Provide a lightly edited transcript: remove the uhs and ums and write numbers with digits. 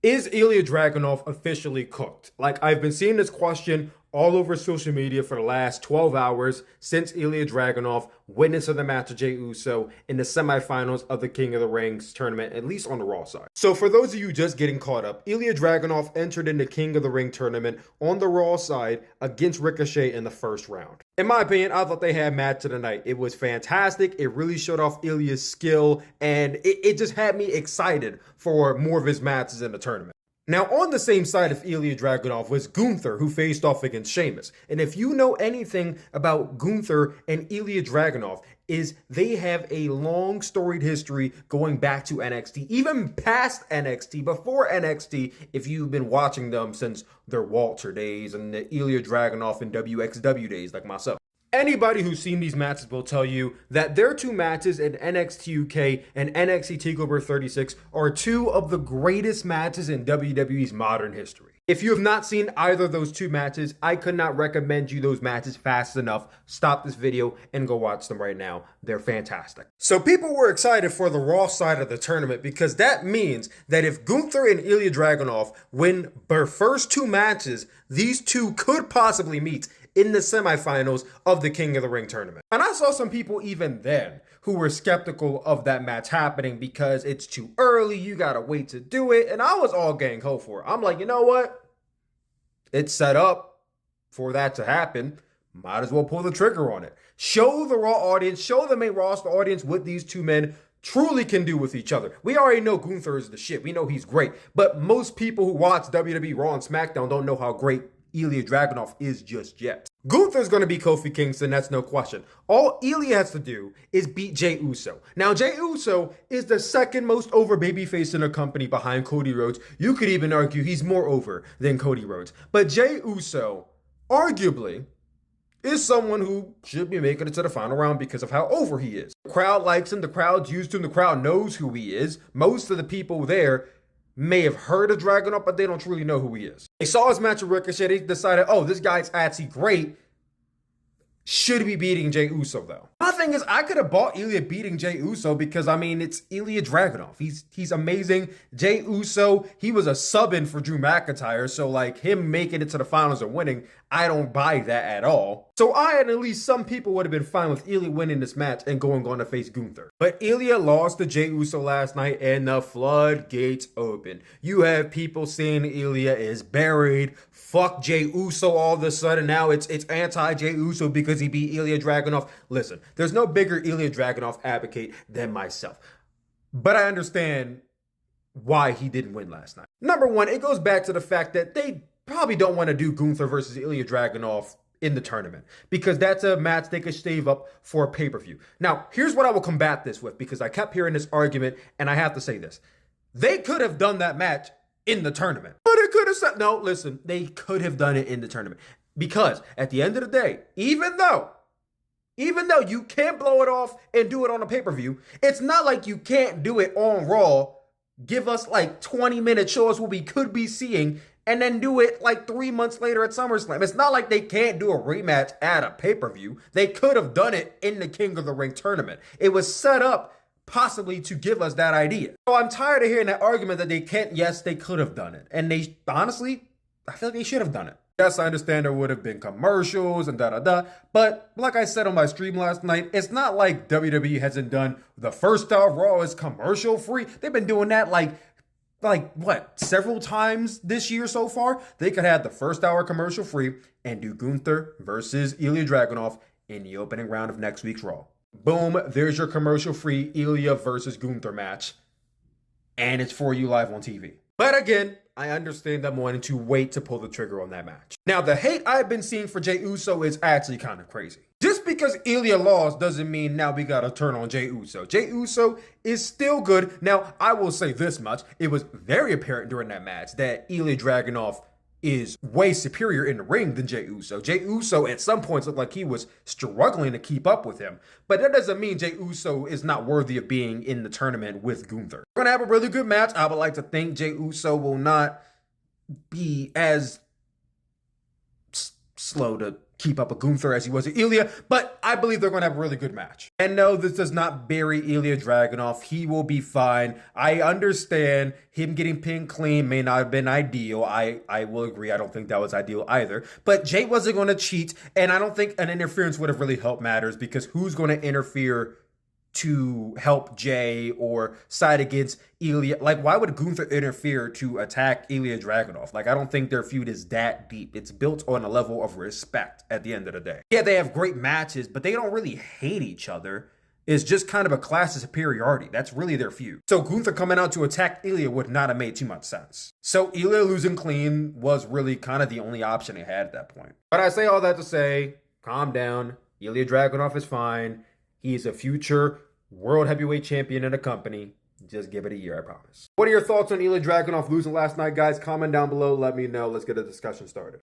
Is Ilja Dragunov officially cooked? Like, I've been seeing this question all over social media for the last 12 hours since Ilja Dragunov witnessed the match of Jey Uso in the semifinals of the King of the Rings tournament, at least on the Raw side. So for those of you just getting caught up, Ilja Dragunov entered in the King of the Ring tournament on the Raw side against Ricochet in the first round. In my opinion, I thought they had match of the night. It was fantastic. It really showed off Ilja's skill, and it just had me excited for more of his matches in the tournament. Now, on the same side of Ilja Dragunov was Gunther, who faced off against Sheamus. And if you know anything about Gunther and Ilja Dragunov, is they have a long storied history going back to NXT, even past NXT, before NXT, if you've been watching them since their Walter days and the Ilja Dragunov and WXW days like myself. Anybody who's seen these matches will tell you that their two matches in NXT UK and NXT TakeOver 36 are two of the greatest matches in WWE's modern history. If you have not seen either of those two matches, I could not recommend you those matches fast enough. Stop this video and go watch them right now. They're fantastic. So people were excited for the Raw side of the tournament because that means that if Gunther and Ilja Dragunov win their first two matches, these two could possibly meet in the semifinals of the King of the Ring tournament. And I saw some people even then who were skeptical of that match happening because it's too early, you gotta wait to do it, and I was all gang ho for it. I'm like, you know what? It's set up for that to happen. Might as well pull the trigger on it. Show the Raw audience, show the main roster audience what these two men truly can do with each other. We already know Gunther is the shit. We know he's great. But most people who watch WWE Raw and SmackDown don't know how great Ilja Dragunov is just yet. Gunther's going to be Kofi Kingston, that's no question. All Ilja has to do is beat Jey Uso. Now, Jey Uso is the second most over babyface in the company behind Cody Rhodes. You could even argue he's more over than Cody Rhodes. But Jey Uso, arguably, is someone who should be making it to the final round because of how over he is. The crowd likes him, the crowd's used to him, the crowd knows who he is. Most of the people there may have heard of Dragunov, but they don't truly know who he is. They saw his match with Ricochet, they decided, oh, this guy's actually great. Should be beating Jey Uso, though. My thing is, I could have bought Ilja beating Jey Uso because, I mean, it's Ilja Dragunov. He's amazing. Jey Uso, he was a sub-in for Drew McIntyre, so, like, him making it to the finals and winning, I don't buy that at all. So I and at least some people would have been fine with Ilja winning this match and going on to face Gunther. But Ilja lost to Jey Uso last night and the floodgates opened. You have people saying Ilja is buried. Fuck Jey Uso all of a sudden. Now it's anti-Jey Uso because he beat Ilja Dragunov. Listen, there's no bigger Ilja Dragunov advocate than myself. But I understand why he didn't win last night. Number one, it goes back to the fact that they probably don't want to do Gunther versus Ilja Dragunov in the tournament because that's a match they could save up for a pay-per-view. Now, here's what I will combat this with because I kept hearing this argument and I have to say this. They could have done that match in the tournament. But it could have said, no, listen, they could have done it in the tournament because at the end of the day, even though you can't blow it off and do it on a pay-per-view, it's not like you can't do it on Raw, give us like 20-minute shows what we could be seeing and then do it like 3 months later at SummerSlam. It's not like they can't do a rematch at a pay-per-view. They could have done it in the King of the Ring tournament. It was set up possibly to give us that idea. So I'm tired of hearing that argument that they can't. Yes, they could have done it. And they, honestly, I feel like they should have done it. Yes, I understand there would have been commercials and da-da-da. But like I said on my stream last night, it's not like WWE hasn't done the first hour of Raw is commercial free. They've been doing that like what, several times this year so far? They could have the first hour commercial free and do Gunther versus Ilja Dragunov in the opening round of next week's Raw. Boom, there's your commercial free Ilja versus Gunther match. And it's for you live on TV. But again, I understand them wanting to wait to pull the trigger on that match. Now, the hate I've been seeing for Jey Uso is actually kind of crazy. Just because Ilja lost doesn't mean now we gotta turn on Jey Uso. Jey Uso is still good. Now, I will say this much. It was very apparent during that match that Ilja Dragunov is way superior in the ring than Jey Uso. Jey Uso at some points looked like he was struggling to keep up with him. But that doesn't mean Jey Uso is not worthy of being in the tournament with Gunther. We're going to have a really good match. I would like to think Jey Uso will not be as slow to keep up with Gunther as he was with Ilja, but I believe they're going to have a really good match. And no, this does not bury Ilja Dragunov. He will be fine. I understand him getting pinned clean may not have been ideal. I will agree. I don't think that was ideal either. But Jey wasn't going to cheat, and I don't think an interference would have really helped matters, because who's going to interfere to help Jey or side against Ilja? Like, why would Gunther interfere to attack Ilja Dragunov? Like, I don't think their feud is that deep. It's built on a level of respect at the end of the day. Yeah, they have great matches, but they don't really hate each other. It's just kind of a class of superiority. That's really their feud. So Gunther coming out to attack Ilja would not have made too much sense. So Ilja losing clean was really kind of the only option they had at that point. But I say all that to say, calm down. Ilja Dragunov is fine. He's a future world heavyweight champion in the company. Just give it a year, I promise. What are your thoughts on Ilja Dragunov losing last night, guys? Comment down below. Let me know. Let's get a discussion started.